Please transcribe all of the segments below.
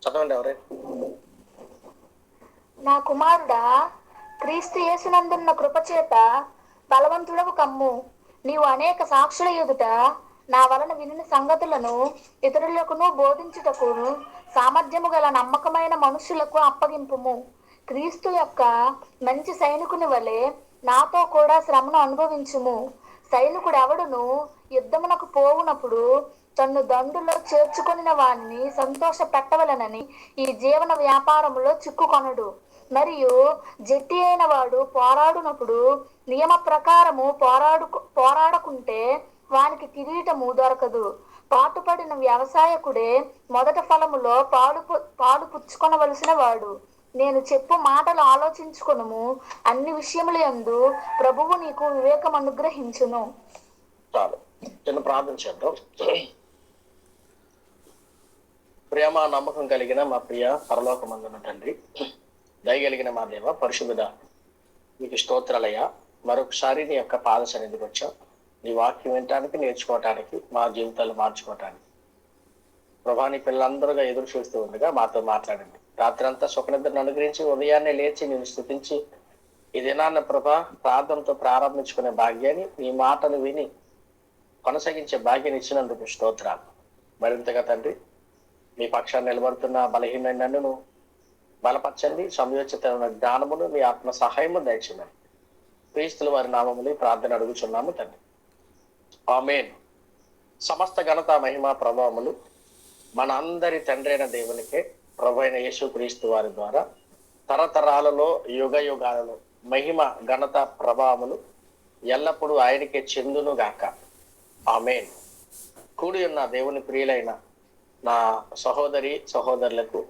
చదవండి ఎవరైనా. నా కుమారుడా, క్రీస్తు యేసునందున్న కృపచేత బలవంతుడవు కమ్ము. నీవు అనేక సాక్షుల ఎదుట నా వలన వినిన సంగతులను ఇతరులకును బోధించుటకును సామర్థ్యము గల నమ్మకమైన మనుషులకు అప్పగింపుము. క్రీస్తు యొక్క మంచి సైనికుని వలె నాతో కూడా శ్రమను అనుభవించుము. సైనికుడు ఎవడును యుద్ధమునకు పోవునప్పుడు తన్ను దండులో చేర్చుకొనిన వానిని సంతోష పెట్టవలనని ఈ జీవన వ్యాపారములో చిక్కుకొనడు. మరియు జట్టి అయిన వాడు పోరాడునప్పుడు నియమ ప్రకారము పోరాడకుంటే వానికి కిరీటము దొరకదు. పాటుపడిన వ్యవసాయకుడే మొదట ఫలములో పాలు పుచ్చుకొనవలసిన వాడు. నేను చెప్పు మాటలు ఆలోచించుకొనుము. అన్ని విషయములందు ప్రభువు నీకు వివేకం అనుగ్రహించును. చాలు, చిన్న ప్రార్థన చేద్దాం. ప్రేమ నమ్మకం కలిగిన మా ప్రియ పరలోకమందున తండ్రి, దయగలిగిన మా దేవ పరిశుద్ధుడా, మీకు స్తోత్రాలయ్యా. మరొకసారి నీ యొక్క పాద సన్నిధికి వచ్చాం. నీ వాక్యం వినటానికి, నేర్చుకోవటానికి, మా జీవితాలు మార్చుకోవటానికి. ప్రభా, నీ పిల్లలందరూగా ఎదురు చూస్తూ ఉండగా మాతో మాట్లాడండి. రాత్రి అంతా సుఖనిద్రను అనుగ్రహించి ఉదయాన్నే లేచి నేను స్తుతించి ఈ దినాన్న ప్రభా ప్రార్థనతో ప్రారంభించుకునే భాగ్యాన్ని, నీ మాటలు విని కొనసాగించే భాగ్యాన్ని ఇచ్చినందుకు స్తోత్రాలు. మరింతగా తండ్రి, మీ పక్షాన్ని నిలబడుతున్న బలహీనమైన నన్ను బలపరచండి. సమయోచితమైన జ్ఞానమును, మీ ఆత్మ సహాయము దయచేయండి. క్రీస్తుల వారి నామములు ప్రార్థన అడుగుచున్నాము తండ్రి, ఆమేన్. సమస్త ఘనత, మహిమ, ప్రభావములు మన అందరి తండ్రి అయిన దేవునికే, ప్రభు అయిన యేసు క్రీస్తు వారి ద్వారా తరతరాలలో యుగ యుగాలలో మహిమ, ఘనత, ప్రభావములు ఎల్లప్పుడూ ఆయనకే చెందును గాక, ఆమేన్. కూడి ఉన్న దేవుని ప్రియులైన నా సహోదరి సహోదరులకు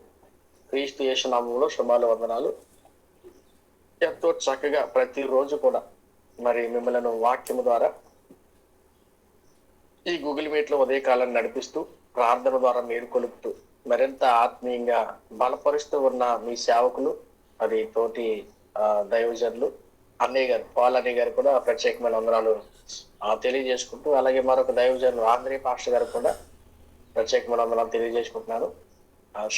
క్రీస్తు యేసు నామములో శుభాలు, వందనాలు. ఎంతో చక్కగా ప్రతిరోజు కూడా మరి మిమ్మల్ని వాక్యము ద్వారా ఈ గూగుల్ మీట్ లో ఉదయకాలం నడిపిస్తూ, ప్రార్థన ద్వారా మేలుకొలుపుతూ, మరింత ఆత్మీయంగా బలపరుస్తూ ఉన్న మీ సేవకులు, అది తోటి దైవజనులు అన్నయ్య గారు, పాల్ అన్నయ్య గారు కూడా ప్రత్యేకమైన వందనాలు తెలియజేసుకుంటూ, అలాగే మరొక దైవజనులు ఆంధ్రీ పాస్టర్ గారు కూడా ప్రత్యేకమైన వందనాలు తెలియజేసుకుంటున్నాను.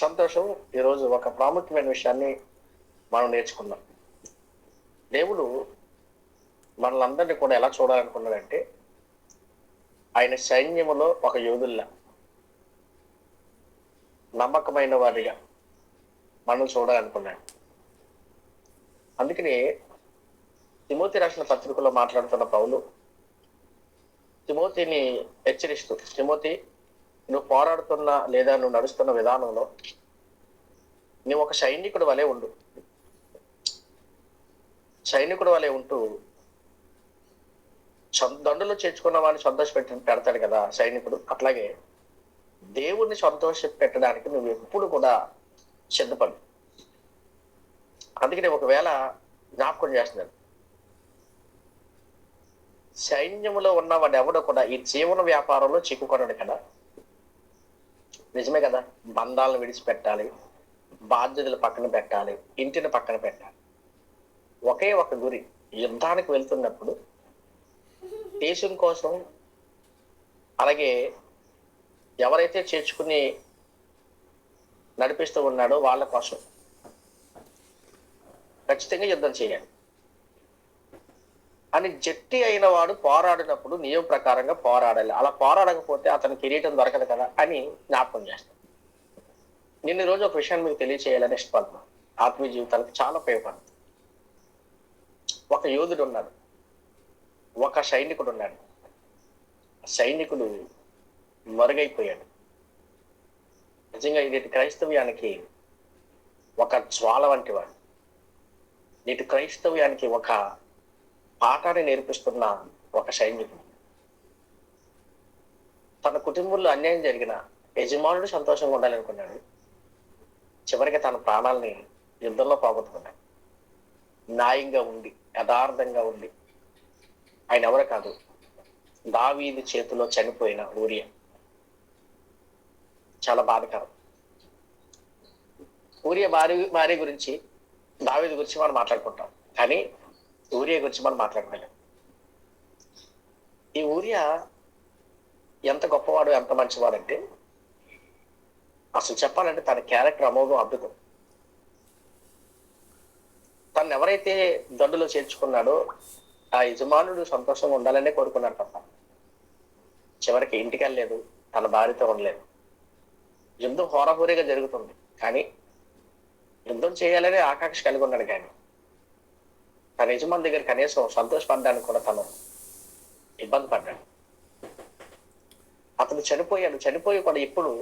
సంతోషం. ఈరోజు ఒక ప్రాముఖ్యమైన విషయాన్ని మనం నేర్చుకున్నాం. దేవుడు మనలందరినీ కూడా ఎలా చూడాలనుకున్నాడంటే, ఆయన సైన్యములో ఒక యోధుల్లా, నమ్మకమైన వారిగా మనం చూడాలనుకున్నాడు. అందుకని తిమోతి రాసిన పత్రికలో మాట్లాడుతున్న పౌలు తిమోతిని హెచ్చరిస్తూ, తిమోతి, నువ్వు పోరాడుతున్న లేదా నువ్వు నడుస్తున్న విధానంలో నువ్వు ఒక సైనికుడు వలె ఉండు. సైనికుడు వలె ఉంటూ దండులో చేర్చుకున్న వాడిని సంతోష పెడతాడు కదా సైనికుడు. అట్లాగే దేవుణ్ణి సంతోష పెట్టడానికి నువ్వు ఎప్పుడు కూడా సిద్ధపడు. అందుకని ఒకవేళ జ్ఞాపకం చేస్తున్నాడు, సైన్యంలో ఉన్న వాడు ఎవడో కూడా ఈ జీవన వ్యాపారంలో చిక్కుకొన్నాడు కదా. నిజమే కదా. బంధాలను విడిచిపెట్టాలి, బాధ్యతలు పక్కన పెట్టాలి, ఇంటిని పక్కన పెట్టాలి. ఒకే ఒక గురి. యుద్ధానికి వెళ్తున్నప్పుడు దేశం కోసం, అలాగే ఎవరైతే చేర్చుకుని నడిపిస్తూ ఉన్నాడో వాళ్ళ కోసం ఖచ్చితంగా యుద్ధం చేయాలి అని జట్టి అయిన వాడు పోరాడినప్పుడు నియమ ప్రకారంగా పోరాడాలి. అలా పోరాడకపోతే అతని కిరీటం దొరకదు కదా అని జ్ఞాపకం చేస్తాను. నిన్న రోజు ఒక విషయాన్ని మీకు తెలియచేయాలని ఇష్టపడుతున్నాను. ఆత్మీయ జీవితానికి చాలా ఉపయోగపడుతుంది. ఒక యోధుడు ఉన్నాడు, ఒక సైనికుడు ఉన్నాడు. సైనికుడు మరుగైపోయాడు. నిజంగా ఇది క్రైస్తవ్యానికి ఒక జ్వాల వంటి వాడు. నేటి క్రైస్తవ్యానికి ఒక పాఠాన్ని నేర్పిస్తున్న ఒక సైనికుడు. తన కుటుంబంలో అన్యాయం జరిగిన యజమానుడు సంతోషంగా ఉండాలనుకున్నాడు. చివరికి తన ప్రాణాలని యుద్ధంలో పోగొట్టుకున్నాడు. న్యాయంగా ఉండి, యథార్థంగా ఉండి, ఆయన ఎవరు కాదు, దావీదు చేతిలో చనిపోయిన ఊరియా. చాలా బాధకరం. ఊరియా భార్య గురించి, దావీదు గురించి మనం మాట్లాడుకుంటాం, కానీ ఊరియా గురించి మనం మాట్లాడుకోలేం. ఈ ఊరియా ఎంత గొప్పవాడు, ఎంత మంచివాడంటే, అసలు చెప్పాలంటే తన క్యారెక్టర్ అమోఘం, అద్భుతం. తను ఎవరైతే దొడ్డులో చేర్చుకున్నాడో ఆ యజమానుడు సంతోషంగా ఉండాలనే కోరుకున్నాడు తప్ప చివరికి ఇంటికి వెళ్ళలేదు, తన భార్యతో ఉండలేదు. యుద్ధం హోరాహోరీగా జరుగుతుంది, కానీ యుద్ధం చేయాలనే ఆకాంక్ష కలిగి ఉన్నాడు. కానీ తన యజమాని దగ్గర కనీసం సంతోషపడడానికి కూడా తను ఇబ్బంది పడ్డాడు. అతను చనిపోయి కూడా ఇప్పుడు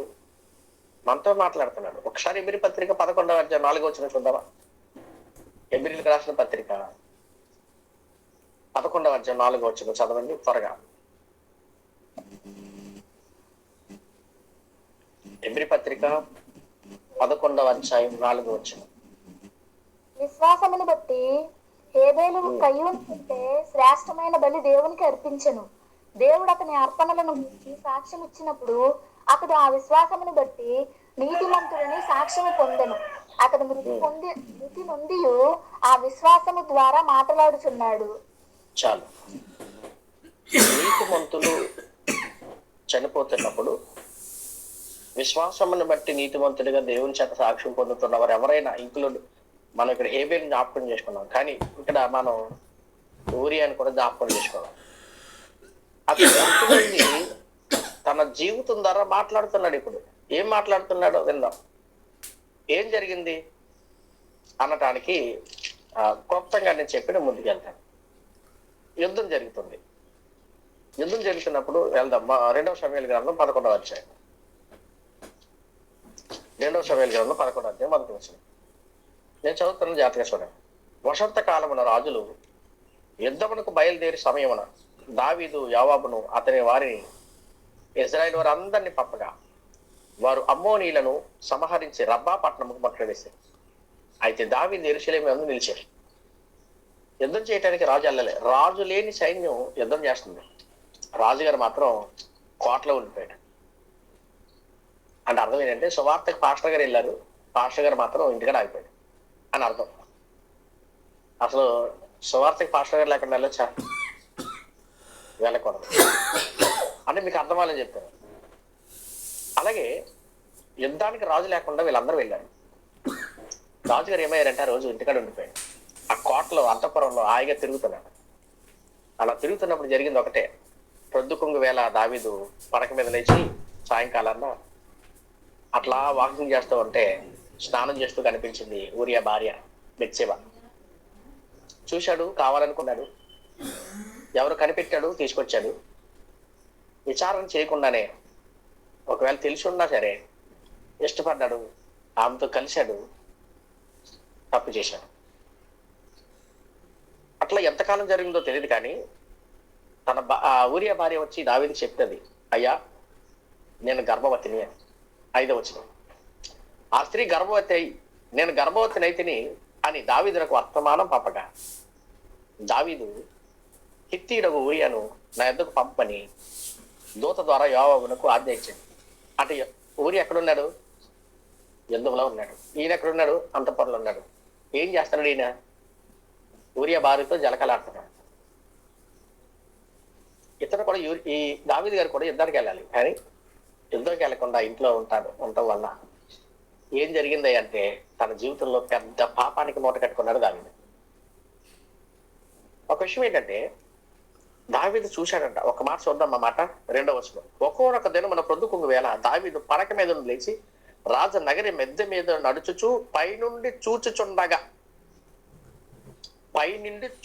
మనతో మాట్లాడుతున్నాడు. ఒకసారి ఎబ్రి పత్రిక 11వ అధ్యాయం 4వ వచనం చూద్దామా? ఎబ్రిలకు రాసిన పత్రిక 11వ అధ్యాయం 4వ వచనం చదవండి త్వరగా. ఎబ్రి పత్రిక 11వ అధ్యాయం 4వ వచనం. విశ్వాసమును బట్టి హేబేలు కయ్యూను కంటే శ్రేష్టమైన బలి దేవునికి అర్పించెను. దేవుడు అతని అర్పణలను గురించి సాక్ష్యం ఇచ్చినప్పుడు అతడు ఆ విశ్వాసమును బట్టి నీతిమంతుడని సాక్ష్యము పొందెను. అతడు మృతి నొంది ఆ విశ్వాసము ద్వారా మాట్లాడుచున్నాడు. చాలు. నీతిమంతులు చనిపోతున్నప్పుడు విశ్వాసమును బట్టి నీతిమంతుడిగా దేవుని చేత సాక్ష్యం పొందుతున్నవారు ఎవరైనా, ఇంక్లూడ్ మనం ఇక్కడ హేబేల్ జ్ఞాపకం చేసుకున్నాం, కానీ ఇక్కడ మనం ఊరియాని కూడా జ్ఞాపకం చేసుకున్నాం. అతను తన జీవితం ద్వారా మాట్లాడుతున్నాడు. ఇప్పుడు ఏం మాట్లాడుతున్నాడో విందాం. ఏం జరిగింది అనటానికి క్లుప్తంగా నేను చెప్పిన ముందుకెళ్తాను. యుద్ధం జరుగుతుంది. యుద్ధం జరుగుతున్నప్పుడు వెళ్దాం. 2వ సమూయేలు గ్రంథం 11వ అధ్యాయం. 2వ సమూయేలు గ్రంథం 11వ అధ్యాయం 11వ వచనం. నేను చదువుతున్న జాతీయ చూడండి. వసంత కాలమున రాజులు యుద్ధమునకు బయలుదేరి సమయమున దావీదు యోవాబును అతని వారిని ఇజ్రాయేల్ వారు అందరినీ పంపగా వారు అమ్మోనీలను సంహరించి రబ్బా పట్టణముకు పట్టువేశారు. అయితే దావీదు యెరూషలేము యందు నిలిచారు. యుద్ధం చేయడానికి రాజు వెళ్ళలే. రాజు లేని సైన్యం యుద్ధం చేస్తుంది, రాజుగారు మాత్రం కోటలో ఉండిపోయాడు. అంటే అర్థం ఏంటంటే సువార్తకు పాస్టర్ గారు వెళ్ళారు, పాస్టర్ గారు మాత్రం ఇంటికాడ ఆగిపోయాడు అని అర్థం. అసలు సువార్తకి పాస్టర్ గారు లేకుండా వెళ్ళొచ్చా? వెళ్ళకూడదు అంటే మీకు అర్థమాలని చెప్పారు. అలాగే యుద్ధానికి రాజు లేకుండా వీళ్ళందరూ వెళ్ళారు. రాజుగారు ఏమయ్యారంటే ఆ రోజు ఇంటికాడ ఉండిపోయాడు. ఆ కోటలో అంతఃపురంలో హాయిగా తిరుగుతున్నాడు. అలా తిరుగుతున్నప్పుడు జరిగింది ఒకటే. ప్రొద్దుకుంగు వేళ దావీదు పడక మీద లేచి సాయంకాలాన్న అట్లా వాకింగ్ చేస్తూ ఉంటే స్నానం చేస్తూ కనిపించింది ఊరియా భార్య బెత్షెబ. చూశాడు, కావాలనుకున్నాడు. ఎవరు కనిపెట్టాడు, తీసుకొచ్చాడు. విచారణ చేయకుండానే, ఒకవేళ తెలిసి ఉన్నా సరే ఇష్టపడ్డాడు, ఆమెతో కలిశాడు, తప్పు చేశాడు. అట్లా ఎంతకాలం జరిగిందో తెలియదు, కానీ తన ఊరియా భార్య వచ్చి దావీదుకి చెప్తుంది, అయ్యా నేను గర్భవతిని అని. 5వ వచనం. ఆ స్త్రీ గర్భవతి అయి నేను గర్భవతిని అయితిని అని దావీదునకు వర్తమానం పంపగా దావీదు హిత్తీయుడగు ఊరియాను నా యొద్దకు పంపని దూత ద్వారా యోవాబునకు ఆజ్ఞ ఇచ్చింది. అంటే ఊరి ఎక్కడున్నాడు? యుద్ధంలో ఉన్నాడు. ఈయన ఎక్కడున్నాడు? అంతఃపురంలో ఉన్నాడు. ఏం చేస్తున్నాడు ఈయన? ఊరియా భార్యతో జలకలాడుతున్నాడు. ఇతను కూడా ఈ దావీదు గారు కూడా యుద్ధానికి వెళ్ళాలి, కానీ యుద్ధంకి వెళ్ళకుండా ఇంట్లో ఉండటం వల్ల ఏం జరిగింది అంటే తన జీవితంలో పెద్ద పాపానికి మూట కట్టుకున్నాడు దావీదు. ఒక విషయం ఏంటంటే దావీదు చూశాడంట. ఒక మాట చూద్దాం ఆ మాట. 2వ వచనం. ఒక్కొక్క దినం మన ప్రొద్దుకుంగు వేళ దావీదు పడక మీద లేచి రాజ నగరి మెద్దె మీద నడుచుచు పైనుండి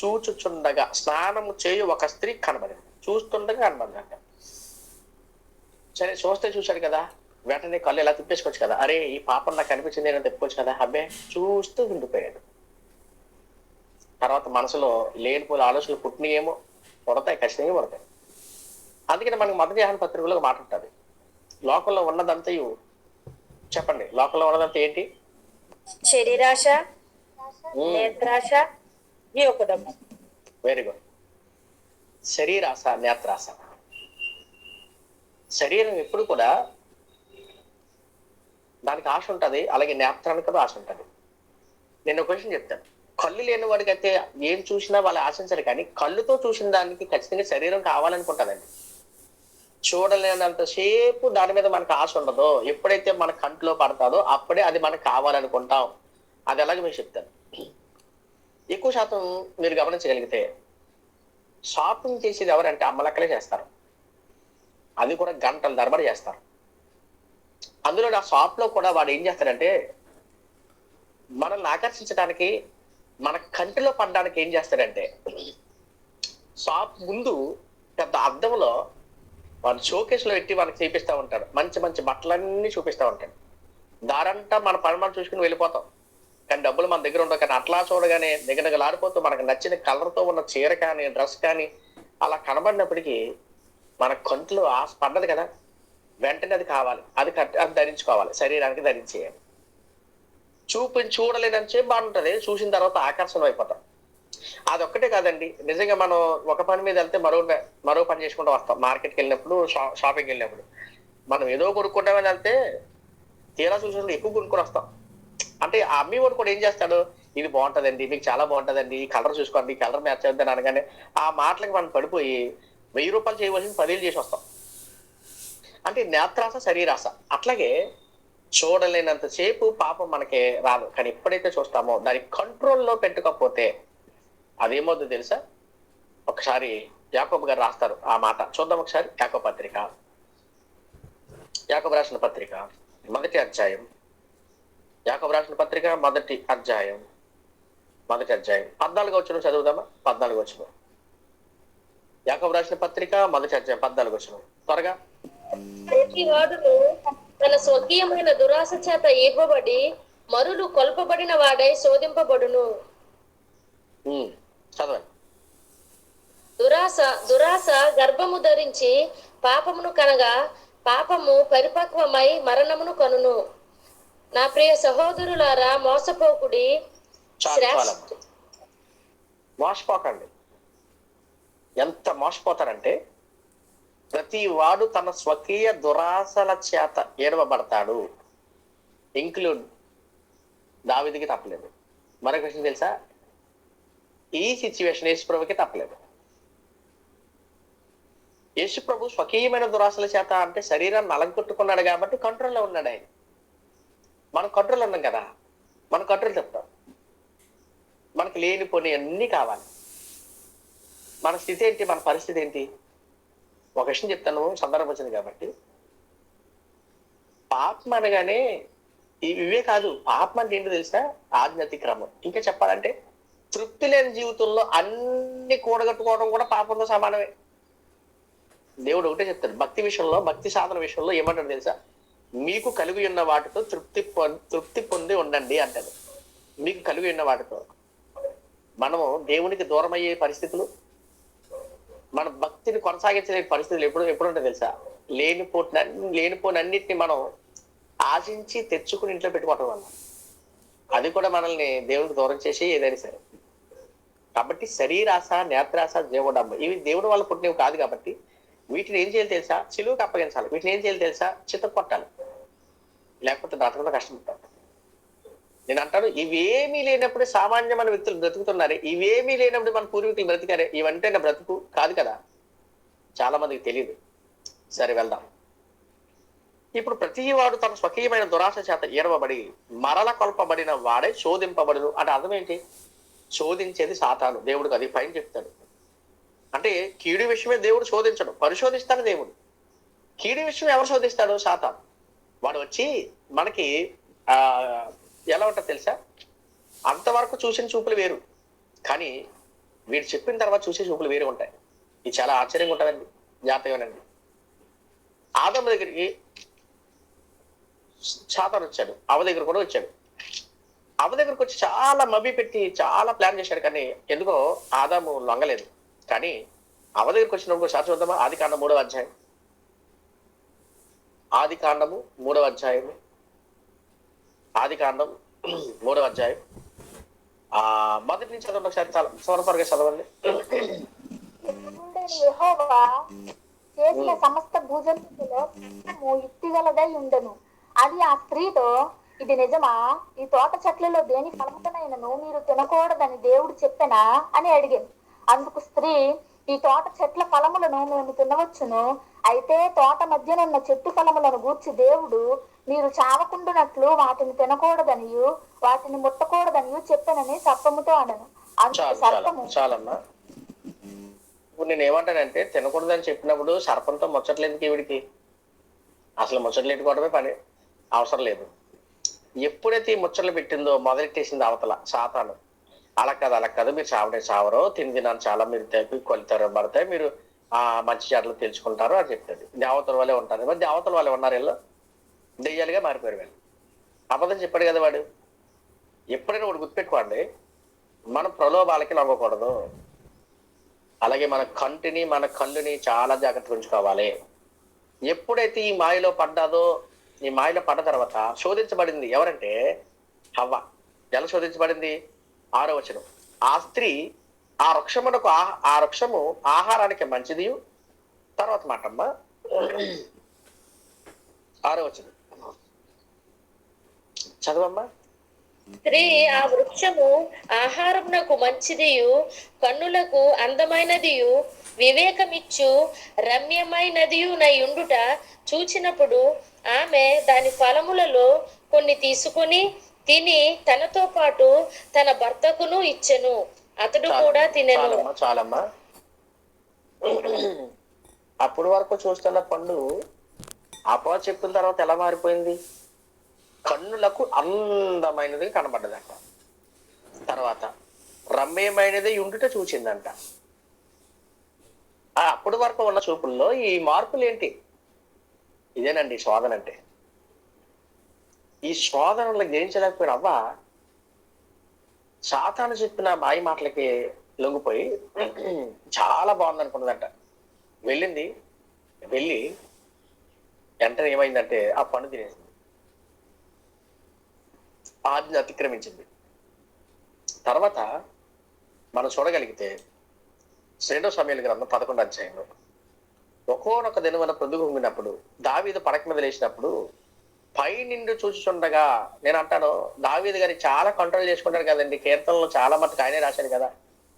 చూచుచుండగా స్నానము చేయు ఒక స్త్రీ కనబడింది. చూస్తుండగా కనబడిందంట. సరే, చూశాడు కదా, వెంటనే కళ్ళు ఎలా తిప్పేసుకోవచ్చు కదా, అరే ఈ పాపం నాకు కనిపించింది అని తిప్పుకోవచ్చు కదా. అబ్బే చూస్తూ ఉండిపోయాడు. తర్వాత మనసులో లేనిపోయిన ఆలోచనలు పుట్టినయేమో, పుడతాయి, ఖచ్చితంగా పుడతాయి. అందుకని మనకి మొదటి యోహాను పత్రికలో మాట్లాడుతుంది, లోకంలో ఉన్నదంతయు చెప్పండి, లోకంలో ఉన్నదంతా ఏంటి? శరీరాశ, నేత్రాశ, వెరీ గుడ్. శరీరాశ, నేత్రాశ. శరీరం ఎప్పుడు కూడా దానికి ఆశ ఉంటుంది, అలాగే నేత్రానికి కూడా ఆశ ఉంటుంది. నేను ఒక క్వశ్చన్ చెప్తాను. కళ్ళు లేని వాడికి అయితే ఏం చూసినా వాళ్ళు ఆశించరు, కానీ కళ్ళుతో చూసిన దానికి ఖచ్చితంగా శరీరం కావాలనుకుంటుందండి. చూడలేనంతసేపు దాని మీద మనకు ఆశ ఉండదో, ఎప్పుడైతే మన కంట్లో పడతాదో అప్పుడే అది మనకు కావాలనుకుంటాం. అది ఎలాగ మీకు చెప్తాను. ఎక్కువ శాతం మీరు గమనించగలిగితే షాపింగ్ చేసేది ఎవరంటే అమ్మలక్కలే చేస్తారు. అది కూడా గంటల తరబడి చేస్తారు. అందులో నా షాప్ లో కూడా వాడు ఏం చేస్తాడంటే మనల్ని ఆకర్షించడానికి, మన కంటిలో పడడానికి ఏం చేస్తాడంటే షాప్ ముందు పెద్ద అద్దంలో వాడు షోకేస్ లో పెట్టి మనకి చూపిస్తా ఉంటాడు. మంచి మంచి బట్టలన్నీ చూపిస్తా ఉంటాడు. దారంతా మన పని మనం చూసుకుని వెళ్ళిపోతాం. కానీ డబ్బులు మన దగ్గర ఉండవు. కానీ అట్లా చూడగానే దగ్గరలాడిపోతూ మనకు నచ్చిన కలర్ తో ఉన్న చీర కానీ డ్రెస్ కానీ అలా కనబడినప్పటికీ మన కంట్లో ఆశ పడ్డది కదా, వెంటనే అది కావాలి, అది ధరించుకోవాలి, శరీరానికి ధరించేయాలి. చూడలేదని చెప్పి బాగుంటది, చూసిన తర్వాత ఆకర్షణ అయిపోతాం. అదొక్కటే కాదండి, నిజంగా మనం ఒక పని మీద వెళ్తే మరో పని చేసుకుంటూ వస్తాం. మార్కెట్కి వెళ్ళినప్పుడు, షాపింగ్కి వెళ్ళినప్పుడు మనం ఏదో కొనుక్కుంటామని వెళ్తే తీరా చూసినప్పుడు ఎక్కువ కొనుక్కొని వస్తాం. అంటే ఆ అమ్మేవాడు కూడా ఏం చేస్తాడు, ఇది బాగుంటదండి, మీకు చాలా బాగుంటదండి, ఈ కలర్ చూసుకోండి, ఈ కలర్ మ్యాచ్ అవుతుంది అనగానే ఆ మాటలకి మనం పడిపోయి 1000 రూపాయలు చేయవలసింది 10,000 చేసి వస్తాం. అంటే నేత్రాస శరీరాస. అట్లాగే చూడలేనంత సేపు పాపం మనకి రాదు, కానీ ఎప్పుడైతే చూస్తామో దాని కంట్రోల్లో పెట్టుకోకపోతే అదేమవుతుందో తెలుసా? ఒకసారి యాకోబు గారు రాస్తారు ఆ మాట, చూద్దాం ఒకసారి. యాకోబు రాసిన పత్రిక మొదటి అధ్యాయం, యాకోబు రాసిన పత్రిక మొదటి అధ్యాయం 14వ వచనం చదువుదామా? 14వ వచనం. యాకోబు రాసిన పత్రిక మొదటి అధ్యాయం 14వ వచనం త్వరగా. ప్రతి వాడును తన స్వకీయమైన దురాశ చేత ఇవ్వబడి మరులు కొల్పబడిన వాడై శోధింపబడును. చదవండి. దురాశ గర్భము ధరించి పాపమును కనగా పాపము పరిపక్వమై మరణమును కనును. నా ప్రియ సహోదరులారా, మోసపోకుడి. మోసపోకండి. ఎంత మోసపోతారంటే ప్రతి వాడు తన స్వకీయ దురాశల చేత ఏడవబడతాడు. ఇంక్లూడ్ దావీదుకి తప్పలేదు. మరొక విషయం తెలుసా? ఈ సిచ్యువేషన్ యేసుప్రభుకి తప్పలేదు. యేసుప్రభు స్వకీయమైన దురాశల చేత అంటే శరీరాన్ని అలంకొట్టుకున్నాడు కాబట్టి కంట్రోల్లో ఉన్నాడు ఆయన. మనం కంట్రోల్ ఉన్నాం కదా, మనం కంట్రోల్ చెప్తాం. మనకు లేనిపోని అన్నీ కావాలి. మన స్థితి ఏంటి, మన పరిస్థితి ఏంటి? ఒక విషయం చెప్తాను, సందర్భం వచ్చింది కాబట్టి. పాపం అనగానే ఇవే కాదు, పాపం అంటే ఏంటో తెలుసా? ఆజ్ఞాతిక్రమం. ఇంకా చెప్పాలంటే తృప్తి లేని జీవితంలో అన్ని కూడగట్టుకోవడం కూడా పాపంతో సమానమే. దేవుడు ఒకటే చెప్తాడు భక్తి విషయంలో, భక్తి సాధన విషయంలో ఏమంటాడు తెలుసా? మీకు కలిగి ఉన్న వాటితో తృప్తి పొంది ఉండండి అంటాడు. మీకు కలిగి ఉన్న వాటితో. మనము దేవునికి దూరం అయ్యే పరిస్థితులు, మన భక్తిని కొనసాగించలేని పరిస్థితులు ఎప్పుడు ఉంటాయి తెలుసా? లేనిపోనన్నిటిని మనం ఆశించి తెచ్చుకుని ఇంట్లో పెట్టుకోవటం వల్ల అది కూడా మనల్ని దేవునికి దూరం చేసి ఏదైనా సరే. కాబట్టి శరీరాశ, నేత్రాశ, జీవడమ్మ ఇవి దేవుడు వల్ల పుట్టినవి కాదు. కాబట్టి వీటిని ఏం చేయాలి తెలుసా? చిలువుకి అప్పగించాలి. వీటిని ఏం చేయాలి తెలుసా? చిత్త కొట్టాలి, లేకపోతే బ్రతకడం కష్టం. నేను అంటాను, ఇవేమీ లేనప్పుడు సామాన్యమైన వ్యక్తులు బ్రతుకుతున్నారు. ఇవేమీ లేనప్పుడు మన పూర్వీకులు బ్రతికారే. ఇవంటే నా బ్రతుకు కాదు కదా, చాలా మందికి తెలియదు. సరే వెళ్దాం. ఇప్పుడు ప్రతి వాడు తన స్వకీయమైన దురాశ చేత ఏడవబడి మరల కొల్పబడిన వాడే శోధింపబడును. అంటే అర్థం ఏంటి? శోధించేది సాతాను. దేవుడికి అది పైన చెప్తాడు. అంటే కీడు విషయమే దేవుడు శోధించడు, పరిశోధిస్తాడు దేవుడు. కీడు విషయం ఎవరు శోధిస్తాడు? సాతాను. వాడు వచ్చి మనకి ఎలా ఉంటుంది తెలుసా? అంతవరకు చూసిన చూపులు వేరు, కానీ వీడు చెప్పిన తర్వాత చూసే చూపులు వేరే ఉంటాయి. ఇది చాలా ఆశ్చర్యంగా ఉంటుందండి, జాతకమేనండి. ఆదము దగ్గరికి సాతాను వచ్చాడు, అవ దగ్గర కూడా వచ్చాడు. అవ దగ్గరకు వచ్చి చాలా మభ్య పెట్టి చాలా ప్లాన్ చేశాడు, కానీ ఎందుకో ఆదాము లొంగలేదు. కానీ అవ దగ్గరకు వచ్చినప్పుడు ఒకసారి చూద్దామా? ఆదికాండం 3వ అధ్యాయం. ఆదికాండం 3వ అధ్యాయం. ఆదికాండం 3వ అధ్యాయం మొదటి నుంచి చదవండి ఒకసారి. చాలా త్వరగా చదవండి. యెహోవా చేసిన సమస్త భూజంతువులో యుక్తిగలదై ఉండను. అది ఆ స్త్రీతో, ఇది నిజమా? ఈ తోట చెట్లలో దేని ఫలముతనైనను మీరు తినకూడదని దేవుడు చెప్పెనా అని అడిగాను. అందుకు స్త్రీ, ఈ తోట చెట్ల ఫలములను మేము తినవచ్చును. అయితే తోట మధ్యనున్న చెట్టు ఫలములను గూర్చి దేవుడు మీరు చావకుండునట్లు వాటిని తినకూడదనియు వాటిని ముట్టకూడదనియు చెప్పనని సర్పముతో అనను. అందుకు చాలు చాలా సర్పము, చాలమ్మా. ఇప్పుడు నేను ఏమంటానంటే, తినకూడదని చెప్పినప్పుడు సర్పంతో ముచ్చట్లేదు ఈవిడికి. అసలు ముచ్చట్లు పెట్టుకోవడమే పని, అవసరం లేదు. ఎప్పుడైతే ఈ ముచ్చట్లు పెట్టిందో మొదలెట్టేసింది అవతల సాతాను. అలా కాదు మీరు చావరో తినాను చాలా మీరు తెప్పి కొలుతారో పడతాయి, మీరు ఆ మంచి చెడ్లు తెలుసుకుంటారు అని చెప్తుంది. దేవతల వల్లే ఉంటారు. మరి దేవతల వాళ్ళే ఉన్నారు, వీళ్ళు దెయ్యాలుగా మారిపోయారు. వీళ్ళు అబద్ధం చెప్పాడు కదా వాడు. ఎప్పుడైనా ఒకటి గుర్తుపెట్టుకోండి, మనం ప్రలోభాలకి లొంగకూడదు. అలాగే మన కళ్ళుని చాలా జాగ్రత్తగా ఉంచుకోవాలి. ఎప్పుడైతే ఈ మాయలో పడ్డాదో, ఈ మాయలో పడ్డ తర్వాత శోధించబడింది ఎవరంటే హవ్వ. ఎలా శోధించబడింది? 6వ వచనం. ఆ స్త్రీ ఆ వృక్షము ఆహారానికి మంచిది. తర్వాత మాటమ్మా 6వ వచనం చదవమ్మా. స్త్రీ ఆ వృక్షము ఆహారమునకు మంచిదియు కన్నులకు అందమైనదియు వివేకమిచ్చు రమ్యమైనదియు నయుండుట చూచినప్పుడు ఆమె దాని ఫలములలో కొన్ని తీసుకుని తిని తనతో పాటు తన భర్తకును ఇచ్చెను. అతడు కూడా తినెను. చాలమ్మా. అప్పుడు వరకు చూస్తున్న పండు అపో చెప్పిన తర్వాత ఎలా మారిపోయింది? కన్నులకు అందమైనది కనబడ్డదంట. తర్వాత రమ్యమైనది ఉండుట చూసిందంట. అప్పటి వరకు ఉన్న చూపుల్లో ఈ మార్పులు ఏంటి? ఇదేనండి శోధన అంటే. ఈ శోధనలు జయించలేకపోయిన అవ్వ సాతాను చెప్పిన మాయ మాటలకి లొంగిపోయి చాలా బాగుంది అనుకున్నదంట. వెళ్ళి వెంటనే ఏమైందంటే ఆ పండు తినేసింది, ఆజ్ఞ అతిక్రమించింది. తర్వాత మనం చూడగలిగితే 2వ సమూయేలు గ్రంథం 11వ అధ్యాయంలో ఒక్కొక్క దినమున పొద్దుగుంగినప్పుడు దావీదు పడక మీద లేచినప్పుడు పై నిండు చూచుచుండగా, నేను అంటాను దావీదు గారి చాలా కంట్రోల్ చేసుకుంటారు కదండి. కీర్తనలు చాలా మటుకు ఆయనే రాశారు కదా,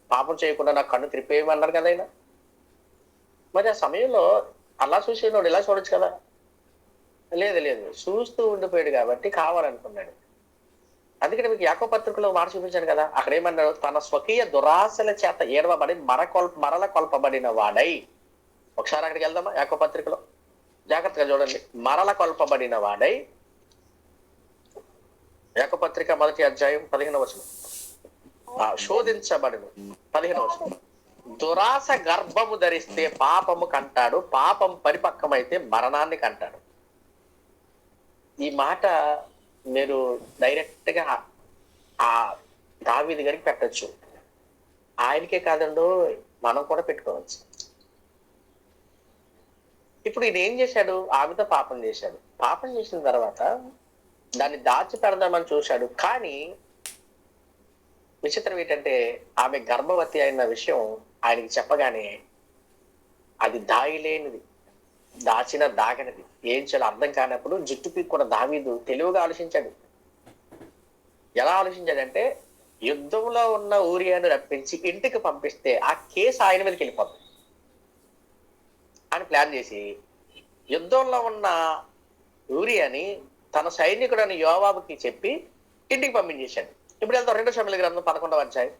పాపం చేయకుండా నాకు కన్ను త్రిప్పేయమన్నారు కదా ఆయన. మరి ఆ సమయంలో అలా చూసేవాడు ఇలా చూడొచ్చు కదా? లేదు, చూస్తూ ఉండిపోయాడు కాబట్టి కావాలనుకున్నాడు. అందుకని మీకు యాకోబు పత్రికలో మాట చూపించాను కదా, అక్కడ ఏమన్నాడు? తన స్వకీయ దురాశల చేత ఏడవబడి మరల కొల్పబడిన వాడై. ఒకసారి అక్కడికి వెళ్దామా? యాకోబు పత్రికలో జాగ్రత్తగా చూడండి. మరల కొల్పబడిన వాడై, యాకోబు పత్రిక 1వ అధ్యాయం 15వ వచనం. శోధించబడిన 15వ వచనం. దురాశ గర్భము ధరిస్తే పాపము కంటాడు, పాపం పరిపక్వమైతే మరణాన్ని కంటాడు. ఈ మాట మీరు డైరెక్ట్ గా ఆ దావీదు గారికి పెట్టచ్చు. ఆయనకే కాదండో మనం కూడా పెట్టుకోవచ్చు. ఇప్పుడు ఈయన ఏం చేశాడు? ఆమెతో పాపం చేశాడు. పాపం చేసిన తర్వాత దాన్ని దాచి పెడదామని చూశాడు. కానీ విచిత్రం ఏంటంటే ఆమె గర్భవతి అయిన విషయం ఆయనకి చెప్పగానే అది దాయలేనిది, దాగనిది, ఏం చేయాలో అర్థం కానప్పుడు జుట్టు పీక్కున్న దావీదు తెలివిగా ఆలోచించాడు. ఎలా ఆలోచించాడంటే, యుద్ధంలో ఉన్న ఊరియాను రప్పించి ఇంటికి పంపిస్తే ఆ కేసు ఆయన మీదకి వెళ్ళిపోతుంది అని ప్లాన్ చేసి యుద్ధంలో ఉన్న ఊరియాని తన సైనికుడని యోవాబుకి చెప్పి ఇంటికి పంపించేశాడు. ఇప్పుడు వెళ్తాం 2వ సమూయేలు గ్రంథం 11వ అధ్యాయం.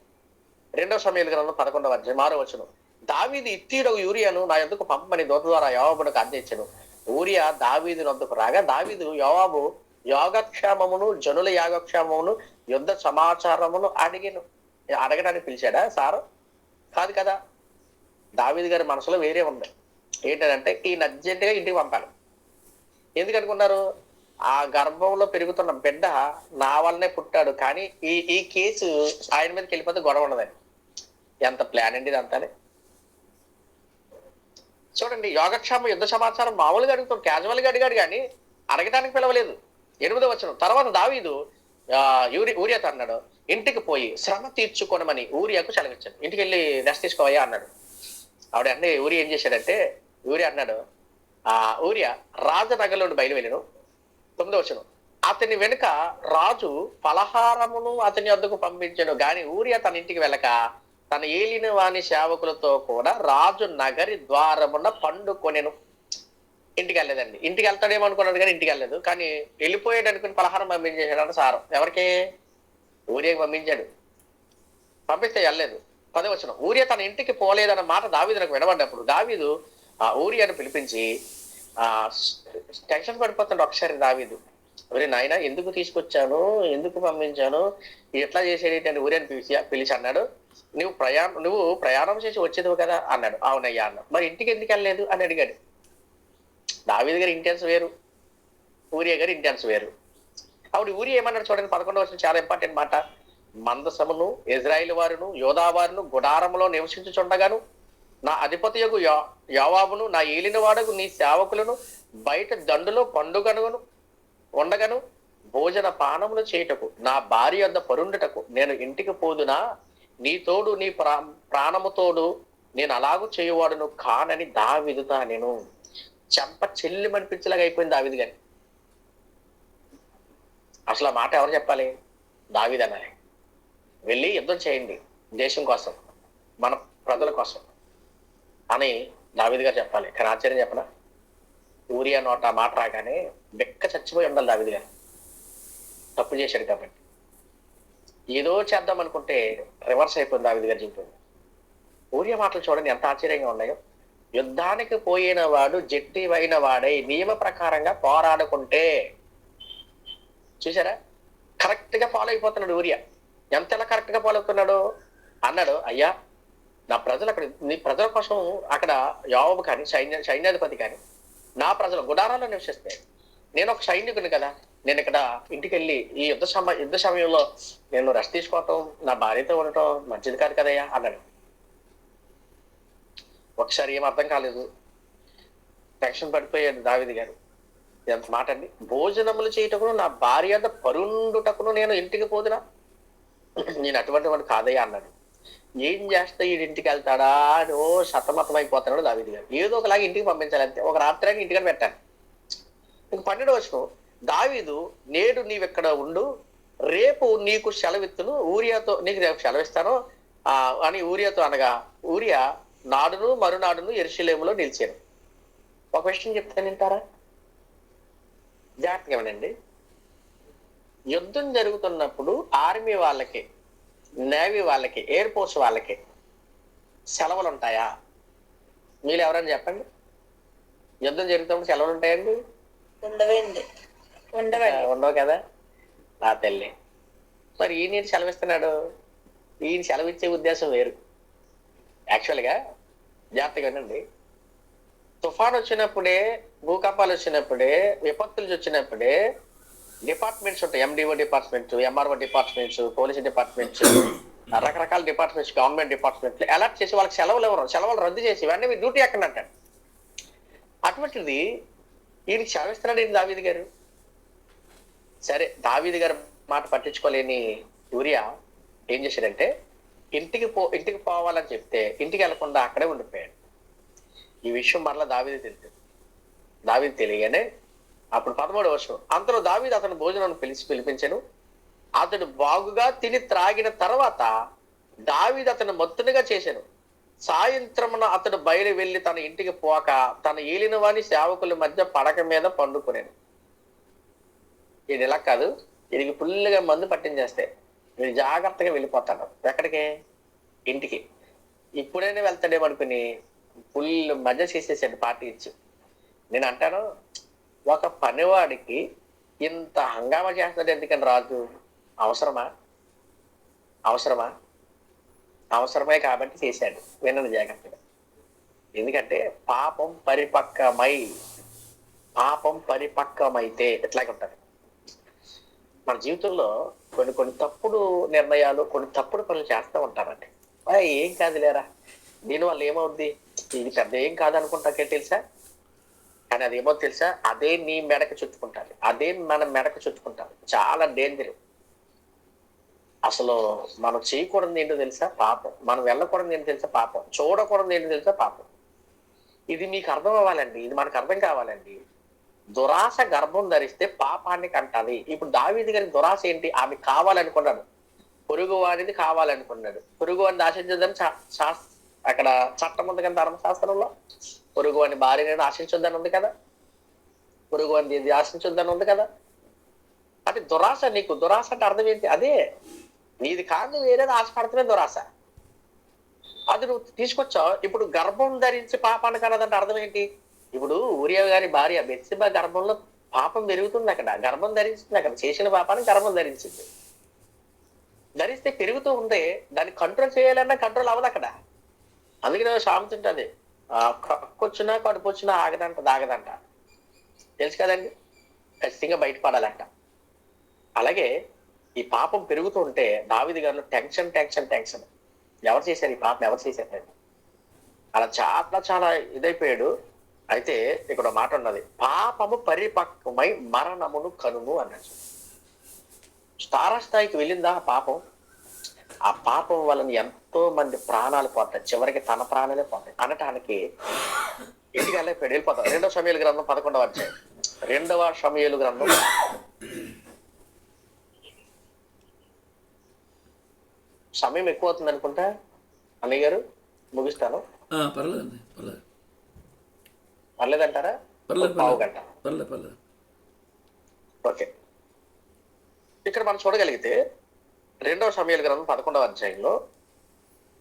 2వ సమూయేలు గ్రంథం 11వ అధ్యాయం 6వ వచనం. దావీదు ఇత్తీయుడగు యూరియాను నా యొద్దకు పంపమని దూత ద్వారా యోవాబునకు ఆజ్ఞించెను. ఊరియా దావీదు నొద్దకు రాగా దావీదు యోవాబు యోగక్షేమమును జనుల యాగక్షేమమును యుద్ధ సమాచారమును అడగడానికి పిలిచాడా సారు? కాదు కదా. దావీదు గారి మనసులో వేరే ఉంది. ఏంటంటే ఈయన అర్జెంటుగా ఇంటికి పంపాలి. ఎందుకనుకున్నారు? ఆ గర్భంలో పెరుగుతున్న బిడ్డ నా వల్లనే పుట్టాడు, కానీ ఈ కేసు ఆయన మీదకి వెళ్ళిపోతే గొడవ ఉండదని. ఎంత ప్లాన్ అండి ఇదంతానే. చూడండి, యోగక్షేమ యుద్ధ సమాచారం మామూలుగా అడుగుతాం, క్యాజువల్గా అడిగాడు కానీ అడగటానికి పిలవలేదు. 8వ వచనం. తర్వాత దావీదు ఊరియాతో అన్నాడు, ఇంటికి పోయి శ్రమ తీర్చుకోనమని ఊరియాకు సెలవిచ్చాడు. ఇంటికి వెళ్ళి రెస్ట్ తీసుకోవయ్యా అన్నాడు. ఆవిడ అంటే ఊరియా ఏం చేశాడంటే, ఊరియా అన్నాడు, ఊరియా రాజనగర్లోని బయలువెళ్ళను. 9వ వచనం. అతని వెనుక రాజు పలహారమును అతని వద్దకు పంపించాడు, గాని ఊరియా తన ఇంటికి వెళ్ళక తన ఏలిన వాని సేవకులతో కూడా రాజు నగరి ద్వారమున పండుకొనెను. ఇంటికి వెళ్ళలేదండి. ఇంటికి వెళ్తాడేమో అనుకున్నాడు కానీ ఇంటికి వెళ్ళలేదు. కానీ వెళ్ళిపోయాడు అనుకుని పలహారం పంపించేశాడు సారం. ఎవరికి? ఊరియాకి పంపించాడు. పంపిస్తే వెళ్ళలేదు. 10వ వచనం, ఊరియా తన ఇంటికి పోలేదన్న మాట దావీదునకు వినబడ్డప్పుడు దావీదు ఆ ఊరియాను పిలిపించి ఆ టెన్షన్ పడిపోతాడు ఒకసారి దావీదు. ఒరే నాయన, ఎందుకు తీసుకొచ్చాను, ఎందుకు పంపించాను, ఎట్లా చేసేది అని ఊరియాని పిలిచి అన్నాడు. నువ్వు ప్రయాణం చేసి వచ్చేదివు కదా అన్నాడు. అవునయ్యా అన్నాడు. మరి ఇంటికి ఎందుకు వెళ్ళలేదు అని అడిగాడు. దావీదు గారి ఇంటెన్స్ వేరు, ఊరియా గారి ఇంటెన్స్ వేరు. అప్పుడు ఊరియా ఏమన్నాడు చూడండి, 11వ వచనం చాలా ఇంపార్టెంట్ మాట. మందసమును ఇజ్రాయిల్ వారును యోధా వారును గుడారములో నివసించుచుండగాను నా అధిపతియగు యోవాబును నా ఏలిన వాడకు నీ సేవకులను బయట దండులో పండుగను ఉండగను భోజన పానములు చేయుటకు నా భార్య యొద్ద పరుండుటకు నేను ఇంటికి పోదునా, నీ తోడు నీ ప్రాణము తోడు నేను అలాగూ చేయువాడును కానని దావీదుతో నేను. చెంప చెల్లి మనిపించలాగా అయిపోయింది దావీదు గారి. అసలు ఆ మాట ఎవరు చెప్పాలి? దావీదు అనాలి. వెళ్ళి యుద్ధం చేయండి దేశం కోసం, మన ప్రజల కోసం అని దావీదు గారు చెప్పాలి. కానీ ఆశ్చర్యం చెప్పనా, ఊరియా నోట ఆ మాట రాగానే బెక్క చచ్చిపోయి ఉండాలి దావీదు గారు. తప్పు చేశాడు కాబట్టి. ఏదో చేద్దాం అనుకుంటే రివర్స్ అయిపోయింది దావీదు గారు జీవితం. ఊరియా మాటలు చూడండి ఎంత ఆశ్చర్యంగా ఉన్నాయో. యుద్ధానికి పోయిన వాడు జట్టివైన వాడై నియమ ప్రకారంగా పోరాడుకుంటే, చూసారా, కరెక్ట్ గా ఫాలో అయిపోతున్నాడు ఊరియా. ఎంతలా కరెక్ట్ గా ఫాలో అవుతున్నాడు అన్నాడు, అయ్యా నా ప్రజలు అక్కడ, నీ ప్రజల కోసం అక్కడ యోవాబు కానీ సైన్యాధిపతి కానీ నా ప్రజలు గుడారాల్లో నివసిస్తాయి. నేను ఒక సైనికుని కదా, నేను ఇక్కడ ఇంటికి వెళ్ళి ఈ యుద్ధ సమయంలో నేను రెస్ట్ తీసుకోవటం, నా భార్యతో ఉండటం మంచిది కాదు కదయ్యా అన్నాడు. ఒకసారి ఏం అర్థం కాలేదు, టెన్షన్ పడిపోయాడు దావీదు గారు. ఎంత మాట అండి, భోజనములు చేయటకును నా భార్య పరుండుటకును నేను ఇంటికి పోదునా, నేను అటువంటి వాడు కాదయ్యా అన్నాడు. ఏం చేస్తా ఈ ఇంటికి వెళ్తాడా అని సతమతం అయిపోతున్నాడు దావీదు గారు. ఏదో ఒకలాగా ఇంటికి పంపించాలి అంతే. ఒక రాత్రి ఇంటికని పెట్టాను. ఇంక 12వ వచనం, దావీదు నేడు నీవెక్కడ ఉండు, రేపు నీకు సెలవిత్తును, ఊరియాతో నీకు రేపు సెలవిస్తాను అని ఊరియాతో అనగా ఊరియా నాడును మరునాడును యెరూషలేములో నిలిచాను. ఒక విషయం చెప్తాను వింటారా, జాగ్రత్తగా వినండి. యుద్ధం జరుగుతున్నప్పుడు ఆర్మీ వాళ్ళకి, నేవీ వాళ్ళకి, ఎయిర్ ఫోర్స్ వాళ్ళకి సెలవులు ఉంటాయా? మీరు ఎవరైనా చెప్పండి. యుద్ధం జరుగుతున్నప్పుడు సెలవులు ఉంటాయండి? ఉండవు కదా నా తల్లి. మరి ఈయన సెలవిస్తున్నాడు. ఈయన సెలవిచ్చే ఉద్దేశం వేరు. యాక్చువల్గా జాగ్రత్తగా వినండి, తుఫాన్ వచ్చినప్పుడే, భూకంపాలు వచ్చినప్పుడే, విపత్తులు వచ్చినప్పుడే డిపార్ట్మెంట్స్ ఉంటాయి. MDO departments, MRO departments, police departments, రకరకాల డిపార్ట్మెంట్స్, గవర్నమెంట్ డిపార్ట్మెంట్స్ అలర్ట్ చేసి వాళ్ళకి సెలవులు రద్దు చేసి ఇవన్నీ మీ డ్యూటీ ఎక్కడ అంటాడు. అటువంటిది ఈయనకి సెలవిస్తున్నాడు ఏంటి దావీదు గారు. సరే, దావీదు గారు మాట పట్టించుకోలేని ఊరియా ఏం చేశాడంటే ఇంటికి పోవాలని చెప్తే ఇంటికి వెళ్లకుండా అక్కడే ఉండిపోయాడు. ఈ విషయం మరలా దావీదు తెలియగానే అప్పుడు 13వ వచనం, అంతలో దావీదు అతను భోజనాన్ని పిలిపించాను. అతడు బాగుగా తిని త్రాగిన తర్వాత దావీదు అతను మత్తునిగా చేశాను. సాయంత్రమున అతడు బయలు వెళ్ళి తన ఇంటికి పోక తన ఏలిన వాని సేవకుల మధ్య పడక మీద పండుకునేను. ఇది ఇలా కాదు, ఇది ఫుల్గా మందు పట్టించేస్తే వీడు జాగ్రత్తగా వెళ్ళిపోతాడు. ఎక్కడికి? ఇంటికి. ఇప్పుడైనా వెళ్తాడేమనుకుని ఫుల్ మజా చేసేసాడు పార్టీ ఇచ్చి. నేను అంటాను, ఒక పనివాడికి ఇంత హంగామా చేస్తాడు ఎందుకని రాజు? అవసరమే కాబట్టి చేశాడు. వినండి జాగ్రత్తగా. ఎందుకంటే పాపం పరిపక్వమైతే ఎట్లాగే ఉంటుంది. మన జీవితంలో కొన్ని తప్పుడు నిర్ణయాలు, కొన్ని తప్పుడు పనులు చేస్తూ ఉంటారండి. ఏం కాదులేరా, దీనివల్ల ఏమవుద్ది, ఇది పెద్ద ఏం కాదనుకుంటాకే తెలుసా, కానీ అదేమో తెలుసా, అదే నీ మెడకు చుట్టుకుంటారు, అదే మన మెడకు చుట్టుకుంటారు. చాలా డేంజర్. అసలు మనం చేయకూడదు ఏంటో తెలుసా? పాపం. మనం వెళ్ళకూడదు ఏంటో తెలుసా? పాపం. చూడకూడదు ఏంటో తెలుసా? పాపం. ఇది మీకు అర్థం అవ్వాలండి, ఇది మనకు అర్థం కావాలండి. దురాశ గర్భం ధరిస్తే పాపాన్ని కంటాలి. ఇప్పుడు దావీదు గారి దురాశ ఏంటి? ఆమె కావాలనుకున్నాడు. పొరుగు వాడిది కావాలనుకున్నాడు. పొరుగు వాడిని ఆశించొద్దని అక్కడ చట్టం ఉంది కదా ధర్మశాస్త్రంలో. పొరుగు వాడిని భార్యని ఆశించొద్దని ఉంది కదా, పొరుగు వాడిని ఇది ఆశించొద్దని ఉంది కదా. అంటే దురాశ. నీకు దురాశ అంటే అర్థం ఏంటి? అదే నీది కాదు వేరేది ఆశపడతమే దురాశ. అది నువ్వు తీసుకొచ్చావు. ఇప్పుడు గర్భం ధరించి పాపాన్ని కనదంటే అర్థం ఏంటి? ఇప్పుడు ఊరియా గారి భార్య బెత్షెబా గర్భంలో పాపం పెరుగుతుంది. అక్కడ గర్భం ధరించింది. అక్కడ చేసిన పాపాన్ని గర్భం ధరించింది. ధరిస్తే పెరుగుతూ ఉంది. దాన్ని కంట్రోల్ చేయాలన్నా కంట్రోల్ అవ్వదు అక్కడ. అందుకనే సామెత ఉంటుంది, కక్కొచ్చినా కడుపు వచ్చినా ఆగదంట. తెలుసు కదండి. ఖచ్చితంగా బయటపడాలంట. అలాగే ఈ పాపం పెరుగుతూ ఉంటే దావీదు గారిలో టెన్షన్. ఎవరు చేశారు ఈ పాపం? ఎవరు చేశారు? అలా చాలా ఇదైపోయాడు. అయితే ఇక్కడ మాట ఉన్నది, పాపము పరిపక్వమై మరణమును కనుము అన్నాడు. తారాస్థాయికి వెళ్ళిందా ఆ పాపం? ఆ పాపం వలన ఎంతో మంది ప్రాణాలు పోతాయి. చివరికి తన ప్రాణాలే పోతాయి అనటానికి ఇంటికి వెళ్ళిపోతాం. 2వ సమూయేలు గ్రంథం 11వ అధ్యాయం. 2వ సమూయేలు గ్రంథం సమయం ఎక్కువ అవుతుంది అనుకుంటా. అన్నయ్య గారు ముగిస్తాను. పర్లేదంటారా? పావు గంట. ఓకే. ఇక్కడ మనం చూడగలిగితే 2వ సమూయేలు గ్రంథం 11వ అధ్యాయంలో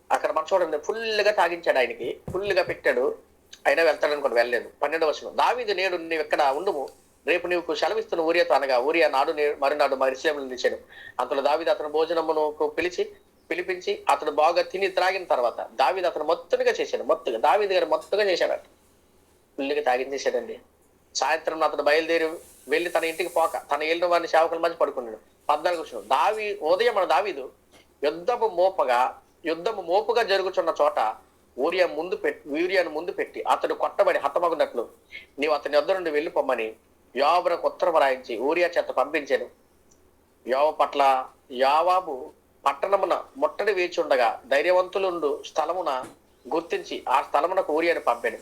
అక్కడ మనం చూడండి, ఫుల్గా తాగించాడు. ఆయనకి ఫుల్గా పెట్టాడు. అయినా వెళ్తాడు అనుకోండి, వెళ్ళలేదు. 12వ వచనం, దావీదు నేడు నీవు ఎక్కడ ఉండుము, రేపు నీకు సెలవిస్తున్న ఊరియాతో అనగా ఊరియా మరునాడు యెరూషలేములో నిలిచాడు. అంతలో దావీదు అతను భోజనమును పిలిపించి అతడు బాగా తిని త్రాగిన తర్వాత దావీదు అతను మొత్తుగా చేశాడు. దావీదు గారు మొత్తుగా చేశాడు. ఫుల్గా తాగించేశాడండి. సాయంత్రం అతను బయలుదేరి వెళ్ళి తన ఇంటికి పోక తన ఏలిన వారిని సేవకుల మధ్య పడుకున్నాడు. 14వ వచనం, ఉదయం దావీదు యుద్ధము మోపుగా జరుగుతున్న చోట ఊరియాను ముందు పెట్టి అతడు కొట్టబడి హతమగునట్లు నీవు అతని వద్ద నుండి వెళ్ళిపోమ్మని యోవాబునకు ఉత్తరం రాయించి ఊరియా చేత పంపించాను. యోవాబు పట్టణమున ముట్టడి వేచి ఉండగా ధైర్యవంతులుండు స్థలమున గుర్తించి ఆ స్థలమునకు ఊరియాను పంపాను.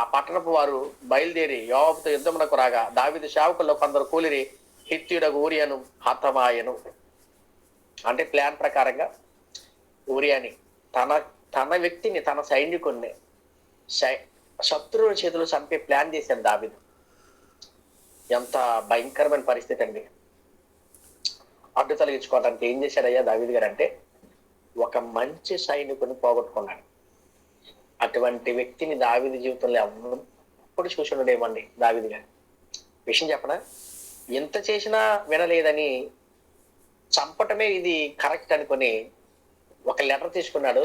ఆ పట్టణపు వారు బయలుదేరి యోవాబుతో యుద్ధమునకు రాగా దావీదు సేవకుల్లో కొందరు కూలిరి హిత్తీయుడగు ఊరియాను హతమాయెను. అంటే ప్లాన్ ప్రకారంగా ఊరియాని తన వ్యక్తిని, తన సైనికుడిని శత్రువుల చేతులు చంపే ప్లాన్ చేశాడు దావీదు. ఎంత భయంకరమైన పరిస్థితి అండి. అడ్డు తొలగించుకోవడానికి ఏం చేశాడయ్యా దావీదు గారు అంటే, ఒక మంచి సైనికుని పోగొట్టుకున్నాడు. అటువంటి వ్యక్తిని దావీదు జీవితంలో ఎప్పుడు చూసుండేమండి దావీదు గారు. విషయం చెప్పనా, ఎంత చేసినా వినలేదని చంపటమే ఇది కరెక్ట్ అనుకుని ఒక లెటర్ తీసుకున్నాడు.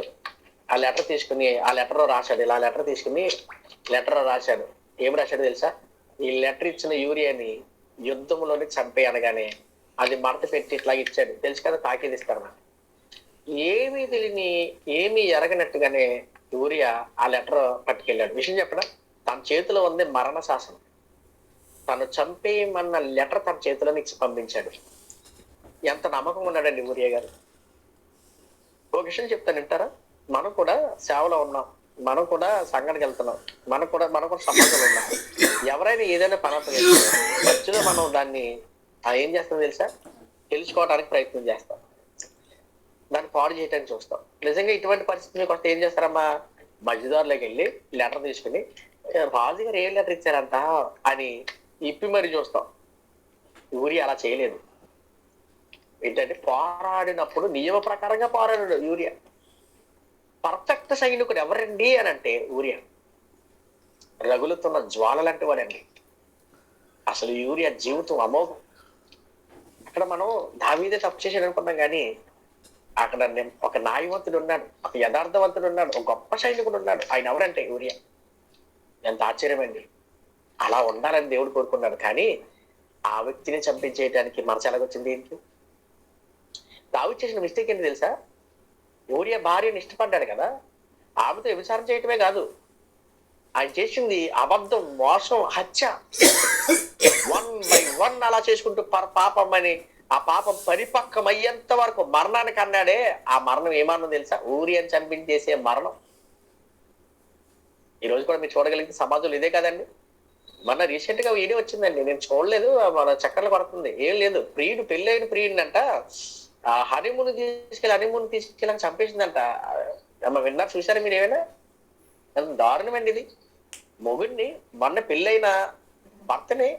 ఆ లెటర్ రాశాడు. ఇలా లెటర్ రాశాడు. ఏం రాశాడు తెలుసా? ఈ లెటర్ ఇచ్చిన యూరియాని యుద్ధంలోనే చంపే అనగానే అది మడత పెట్టి ఇట్లా ఇచ్చాడు. తెలుసు కదా, తాకీదిస్తారు నాకు. ఏమీ తెలియని ఏమీ ఎరగనట్టుగానే యూరియా ఆ లెటర్ పట్టుకెళ్ళాడు. విషయం చెప్పడా, తన చేతిలో ఉంది మరణ శాసనం. తను చంపేయమన్న లెటర్ తన చేతిలోని ఇచ్చి పంపించాడు. ఎంత నమ్మకం ఉన్నాడండి ఊరియా గారు. ఒక విషయం చెప్తాను, వింటారా? మనం కూడా సేవలో ఉన్నాం, మనం కూడా సంఘానికి వెళ్తున్నాం, మనం కూడా సమాజంలో ఉన్నాం. ఎవరైనా ఏదైనా పని మధ్యలో మనం దాన్ని ఏం చేస్తాం తెలుసా, తెలుసుకోవడానికి ప్రయత్నం చేస్తాం, దాన్ని పాడు చేయడానికి చూస్తాం. నిజంగా ఇటువంటి పరిస్థితి మీకు వస్తే ఏం చేస్తారమ్మా, మధ్యదారులోకి వెళ్ళి లెటర్ తీసుకుని రాజు గారు ఏం లెటర్ ఇచ్చారంట అని ఇప్పి మరి చూస్తాం. యూరియా అలా చేయలేదు. ఏంటంటే పోరాడినప్పుడు నియమ ప్రకారంగా పోరాడాడు యూరియా. పర్ఫెక్ట్ సైనికుడు ఎవరండి అని అంటే ఊరియా. రగులుతున్న జ్వాల లాంటి వాడండి అసలు యూరియా. జీవితం అమోఘం. అక్కడ మనం దావీదే తప్పు చేసాడు అనుకున్నాం, కానీ అక్కడ ఒక న్యాయవంతుడు ఉన్నాడు, ఒక యథార్థవంతుడు ఉన్నాడు, ఒక గొప్ప సైనికుడు ఉన్నాడు. ఆయన ఎవరంటే యూరియా. ఎంత ఆశ్చర్యమండి. అలా ఉండాలని దేవుడు కోరుకున్నాడు. కానీ ఆ వ్యక్తిని చంపించేయడానికి మనసు ఎలాగొచ్చింది ఏంటి? దావీదు చేసిన మిస్టేక్ ఏంటి తెలుసా? ఊరియా భార్యని ఇష్టపడ్డాడు కదా, ఆమెతో వ్యభిచారం చేయటమే కాదు, ఆయన చేసింది అబద్ధం, మోసం, హత్య. 1 by 1 అలా చేసుకుంటూ పాపం అని ఆ పాపం పరిపక్వం అయ్యేంత వరకు మరణానికి అన్నాడే. ఆ మరణం ఏ మరణం తెలుసా? ఊరియాని చంపించేసే మరణం. ఈ రోజు కూడా మీరు చూడగలిగితే సమాజంలో ఇదే కదండి. మన రీసెంట్ గా వీడియో వచ్చిందండి, నేను చూడలేదు, మన చక్కర్లు పడుతుంది. ఏం లేదు, ప్రియుడు పెళ్ళైన ప్రియుడిని అంట ఆ హనీమూన్ తీసుకెళ్ళి చంపేసిందంట. అమ్మ విన్నారు, చూసారా మీరు ఏమైనా? ఎంత దారుణమండి ఇది. మొగుడిని, మొన్న పెళ్ళైన భర్తని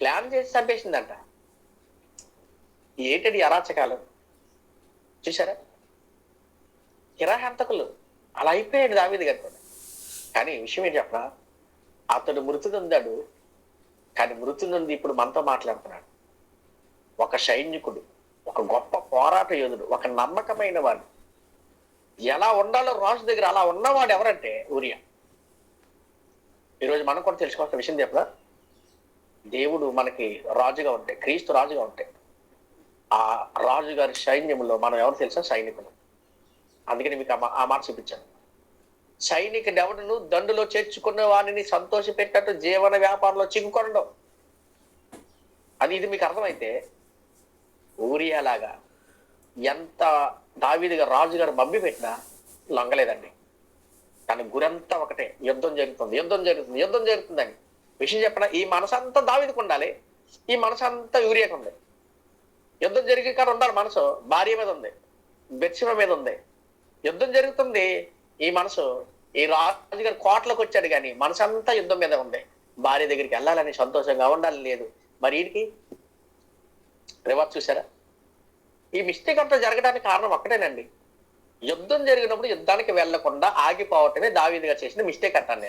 ప్లాన్ చేసి చంపేసిందంట. ఏంటది అరాచకాలు చూసారా? కిరాహంతకులు అలా అయిపోయాడు దావీదు గారు కూడా. కానీ విషయం ఏంటి చెప్పనా, అతడు మృతి నొందాడు, కానీ మృతి నొంది ఇప్పుడు మనతో మాట్లాడుతున్నాడు. ఒక సైనికుడు, ఒక గొప్ప పోరాట యోధుడు, ఒక నమ్మకమైన వాడు, ఎలా ఉండాలో రాజు దగ్గర అలా ఉన్నవాడు ఎవరంటే ఊరియా. ఈరోజు మనం కూడా తెలుసుకోవాల్సిన విషయం చెప్పనా, దేవుడు మనకి రాజుగా ఉంటే, క్రీస్తు రాజుగా ఉంటే, ఆ రాజుగారి సైన్యంలో మనం ఎవరు తెలుసా? సైనికులు. అందుకని మీకు ఆ మాట చూపించాను. సైనికుడు ఎవడును దండులో చేర్చుకున్న వాడిని సంతోష పెట్టినట్టు జీవన వ్యాపారంలో చిక్కుకొనడం. ఇది మీకు అర్థమైతే, ఊరియాలాగా ఎంత దావీదుగా రాజుగారు మబ్బి పెట్టినా లొంగలేదండి. తన గురంతా ఒకటే, యుద్ధం జరుగుతుందని. విషయం చెప్పిన ఈ మనసంతా దావీదుకు ఉండాలి, ఈ మనసంతా యూరియాకు ఉంది. యుద్ధం జరిగే కాడ ఉండాలి మనసు. భార్య మీద ఉంది, బెత్షెబ మీద ఉంది. యుద్ధం జరుగుతుంది, ఈ మనసు ఈ రాజుగారి కోటలోకి వచ్చాడు కానీ మనసు అంతా యుద్ధం మీద ఉంది. భార్య దగ్గరికి వెళ్ళాలని, సంతోషంగా ఉండాలని లేదు. మరి వీడికి రివర్స్ చూసారా? ఈ మిస్టేక్ అంతా జరగడానికి కారణం ఒక్కటేనండి, యుద్ధం జరిగినప్పుడు యుద్ధానికి వెళ్లకుండా ఆగిపోవటమే దావీదు గారు చేసిన మిస్టేక్ అంటాను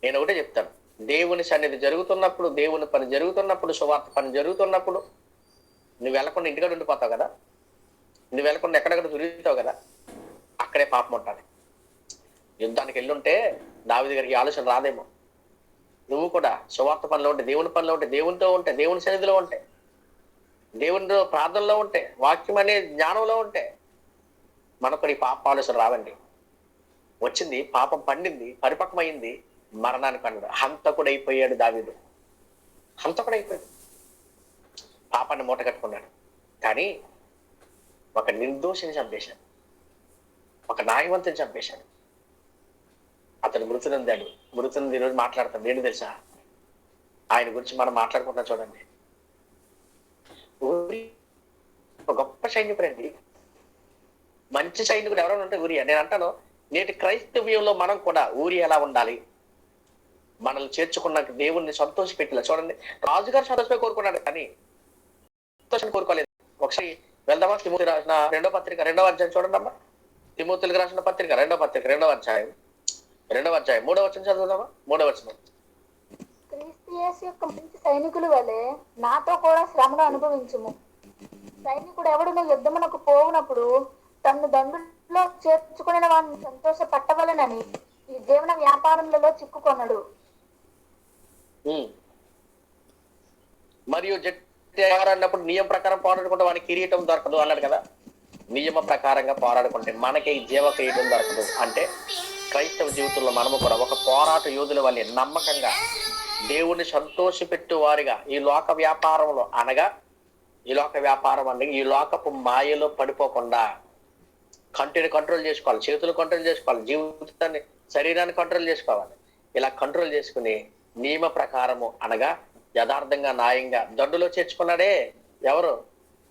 నేను ఒకటే చెప్తాను. దేవుని సన్నిధి జరుగుతున్నప్పుడు, దేవుని పని జరుగుతున్నప్పుడు, సువార్త పని జరుగుతున్నప్పుడు నువ్వు వెళ్లకుండా ఇంటికాడ ఉండిపోతావు కదా, నువ్వు వెళ్లకుండా ఎక్కడెక్కడ తిరుగుతావు కదా, అక్కడే పాపం ఉంటుంది. యుద్ధానికి వెళ్ళుంటే దావీదు గారికి ఆలోచన రాదేమో. నువ్వు కూడా సువార్త పనిలో ఉంటే, దేవుని పనిలో ఉంటే, దేవునితో ఉంటే, దేవుని సన్నిధిలో ఉంటే, దేవునిలో ప్రార్థనలో ఉంటే, వాక్యం అనే జ్ఞానంలో ఉంటే మనకు ఈ పాప ఆలోచన రావండి. వచ్చింది, పాపం పండింది, పరిపక్వమైంది, మరణానికి పండు. హంతకుడైపోయాడు దావీదు, హంతకుడైపోయాడు. పాపాన్ని మూట కట్టుకున్నాడు. కానీ ఒక నిర్దోషిని చంపేశాడు, ఒక న్యాయవంతుని చంపేశాడు. అతను మృతి నొందాడు. మృతి నొంది ఈరోజు మాట్లాడతాడు. ఏంటి తెలుసా? ఆయన గురించి మనం మాట్లాడుకుంటున్నాం చూడండి. ఒక గొప్ప సైనికుడండి, మంచి సైనికుడు ఎవరైనా ఉంటే ఊరియా. నేను అంటాను, నేటి క్రైస్తవ్యంలో మనం కూడా ఊరియా ఎలా ఉండాలి, మనల్ని చేర్చుకున్న దేవుణ్ణి సంతోష పెట్టిలా. చూడండి, రాజుగారు సంతోషమే కోరుకున్నాడు కానీ సంతోషం కోరుకోలేదు. ఒకసారి వెళ్దామా? తిమోతి రాసిన 2వ పత్రిక 2వ అధ్యాయం చూడండి అమ్మా. తిమోతికి రాసిన పత్రిక 2వ అధ్యాయం 3వ వచనం చదువుదామా? 3వ వచనం. క్రీస్తు యేసు యొక్క మంచి సైనికుల వలె నాతో కూడా శ్రమను అనుభవించుము. సైనికుడు ఎవడును యుద్ధమునకు పోవునప్పుడు తన్ను దండులో చేర్చుకునే వాడిని సంతోష పట్టవలనని ఈ జీవన వ్యాపారములలో చిక్కుకొనడు. మరియు అన్నప్పుడు నియమ ప్రకారం పోరాడుకుంటే వానికి కిరీటం దొరకదు అన్నాడు కదా. నియమ ప్రకారంగా పోరాడుకుంటే మనకి జీవ కిరీటం దొరకదు. అంటే క్రైస్తవ జీవితంలో మనము కూడా ఒక పోరాట యోధుల వల్లే నమ్మకంగా దేవుణ్ణి సంతోషపెట్టు వారిగా ఈ లోక వ్యాపారంలో, అనగా ఈ లోక వ్యాపారం అంటే ఈ లోకపు మాయలో పడిపోకుండా కంటిని కంట్రోల్ చేసుకోవాలి, చేతులు కంట్రోల్ చేసుకోవాలి, జీవితాన్ని, శరీరాన్ని కంట్రోల్ చేసుకోవాలి. ఇలా కంట్రోల్ చేసుకుని నియమ ప్రకారము, అనగా యథార్థంగా, న్యాయంగా దండులో చేర్చుకున్నాడే ఎవరు?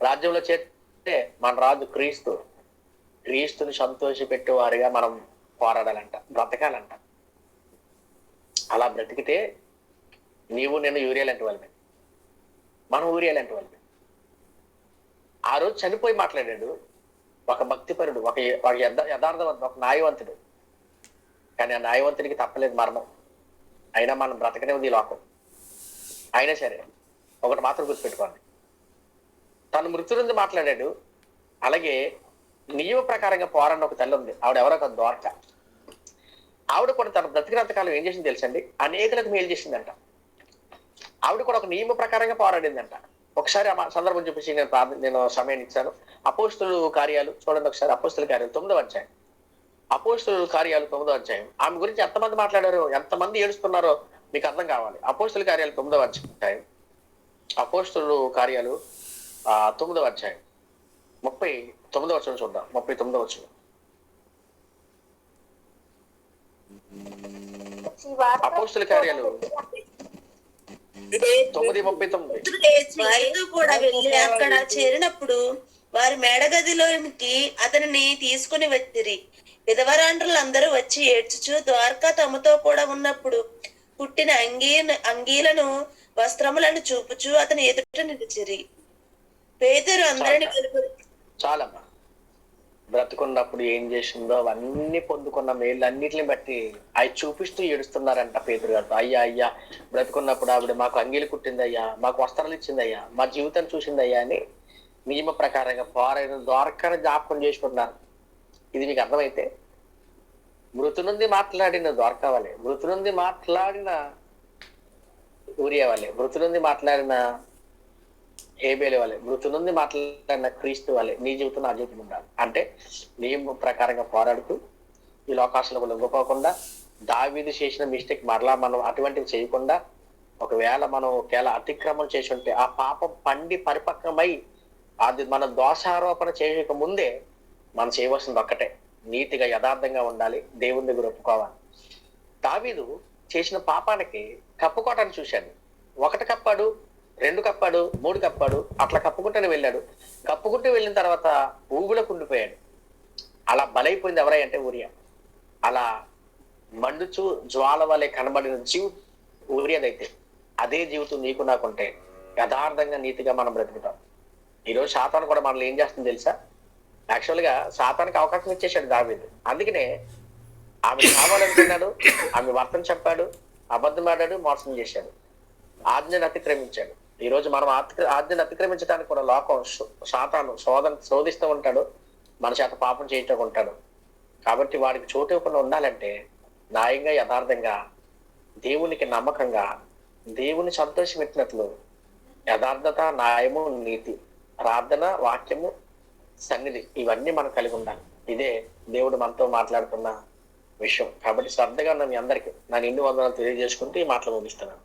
రాజ్యంలో చేర్చుకుంటే మన రాజు క్రీస్తు. క్రీస్తుని సంతోషపెట్టే వారిగా మనం పోరాడాలంట, బ్రతకాలంట. అలా బ్రతికితే నీవు నేను యూరియాలంటి వాళ్ళమే, మనం యూరియాలంటి వాళ్ళమే. ఆ రోజు చనిపోయి మాట్లాడాడు ఒక భక్తిపరుడు, ఒక యథార్థవంతుడు, ఒక న్యాయవంతుడు. కానీ ఆ న్యాయవంతుడికి తప్పలేదు మరణం. అయినా మనం బ్రతకనే ఉంది ఈ లోకం. అయినా సరే ఒకటి మాత్రం గుర్తుపెట్టుకోండి, తను మృతి నుంచి మాట్లాడాడు. అలాగే నియమ ప్రకారంగా పోరాడిన ఒక తల్లి ఉంది, ఆవిడ ఎవరో ఒక ద్వారక. ఆవిడ కూడా తన బ్రతికినంత కాలం ఏం చేసింది తెలుసండి? అనేకులకు మేలు చేసిందంట. ఆవిడ కూడా ఒక నియమ ప్రకారంగా పోరాడిందంట. ఒకసారి ఆ సందర్భం చూపించి నేను సమయాన్ని ఇచ్చాను. అపోస్తుల కార్యాలు చూడండి ఒకసారి. అపోస్తుల కార్యాలు 9వ అధ్యాయం. అపోస్తుల కార్యాలు 9వ అధ్యాయం. ఆమె గురించి ఎంతమంది మాట్లాడారో, ఎంతమంది ఏడుస్తున్నారో మీకు అర్థం కావాలి. అపోస్తుల కార్యాలు 9వ అధ్యాయం. అపోస్తుల కార్యాలు 9వ అధ్యాయం 39వ వచనం చూద్దాం. 39వ వచనం. అపోస్తుల కార్యాలు 9:39. వారితో కూడా వెళ్ళి అక్కడ చేరినప్పుడు వారి మేడగదిలోనికి అతనిని తీసుకుని వచ్చిరి. విధవరాండ్రులందరూ వచ్చి ఏడ్చుచు ద్వారకా తమతో కూడా ఉన్నప్పుడు పుట్టిన అంగీలను వస్త్రములను చూపుచు అతని ఎదుట నిలిచిరి. పేతురు అందరిని చాలమ్మా. బ్రతుకున్నప్పుడు ఏం చేసిందో అవన్నీ పొందుకున్న మేళ్ళు అన్నిటిని బట్టి అవి చూపిస్తూ ఏడుస్తున్నారంట పేతురు గారు. అయ్యా అయ్యా, బ్రతుకున్నప్పుడు ఆవిడ మాకు అంగీలు కుట్టిందయ్యా, మాకు వస్త్రాలు ఇచ్చిందయ్యా, మా జీవితాన్ని చూసిందయ్యా అని నియమ ప్రకారంగా పోరైన ద్వారకాన్ని జ్ఞాపకం చేసుకున్నారు. ఇది మీకు అర్థమైతే మృతు నుండి మాట్లాడిన ద్వారకా వాళ్ళే, మృతు నుండి మాట్లాడిన ఊరియా వాళ్ళే, మృతు నుండి మాట్లాడిన హేబేలు వాళ్ళే, మృతు నుండి మాట్లాడిన క్రీస్తు వాళ్ళే నీ జీవితం నా జీవితం ఉండాలి. అంటే నియమ ప్రకారంగా పోరాడుతూ ఈ లోకాశలకు లొంగిపోకుండా, దావీదు చేసిన మిస్టేక్ మరలా మనం అటువంటివి చేయకుండా, ఒకవేళ మనం ఒకవేళ అతిక్రమం చేసి ఉంటే ఆ పాపం పండి పరిపక్వమై అది మన దోషారోపణ చేయక ముందే మనం చేయవలసింది ఒక్కటే, నీతిగా యథార్థంగా ఉండాలి, దేవుని దగ్గర ఒప్పుకోవాలి. దావీదు చేసిన పాపానికి కప్పుకోవటాన్ని చూశాడు. 1 కప్పాడు, 2 కప్పాడు, 3 కప్పాడు, అట్లా కప్పుకుంటూనే వెళ్ళాడు. కప్పుకుంటూ వెళ్ళిన తర్వాత ఊగులకు ఉండిపోయాడు. అలా బలైపోయింది ఎవరై అంటే ఊరియా. అలా మండుచు జ్వాల వలె కనబడిన ఊరియదైతే అదే జీవితం నీకు నాకుంటే యథార్థంగా నీతిగా మనం బ్రతుకుతాం. ఈరోజు సాతాను కూడా మనల్ని ఏం చేస్తుంది తెలుసా? యాక్చువల్ గా సాతానికి అవకాశం ఇచ్చేసాడు దావీదు. అందుకనే ఆమె కావాలనుకున్నాడు, ఆమె వర్తం చెప్పాడు, అబద్ధం ఆడాడు, మోసం చేశాడు, ఆజ్ఞను అతిక్రమించాడు. ఈ రోజు మనం ఆజ్ఞను అతిక్రమించడానికి కూడా లోకం సాతాను శోధిస్తూ ఉంటాడు, మన చేత పాపం చేయించకుండా ఉంటాడు. కాబట్టి వాడికి చోటు ఇవ్వకుండా ఉండాలంటే న్యాయంగా యథార్థంగా దేవునికి నమ్మకంగా దేవుని సంతోషం పెట్టినట్లు యథార్థత, న్యాయము, నీతి, ప్రార్థన, వాక్యము, సన్నిధి ఇవన్నీ మనం కలిగి ఉండాలి. ఇదే దేవుడు మనతో మాట్లాడుతున్న విషయం. కాబట్టి శ్రద్ధగా ఉన్న మీ అందరికీ నా నిండు వందనాలు తెలియజేసుకుంటూ ఈ మాటలు ముగిస్తున్నాను.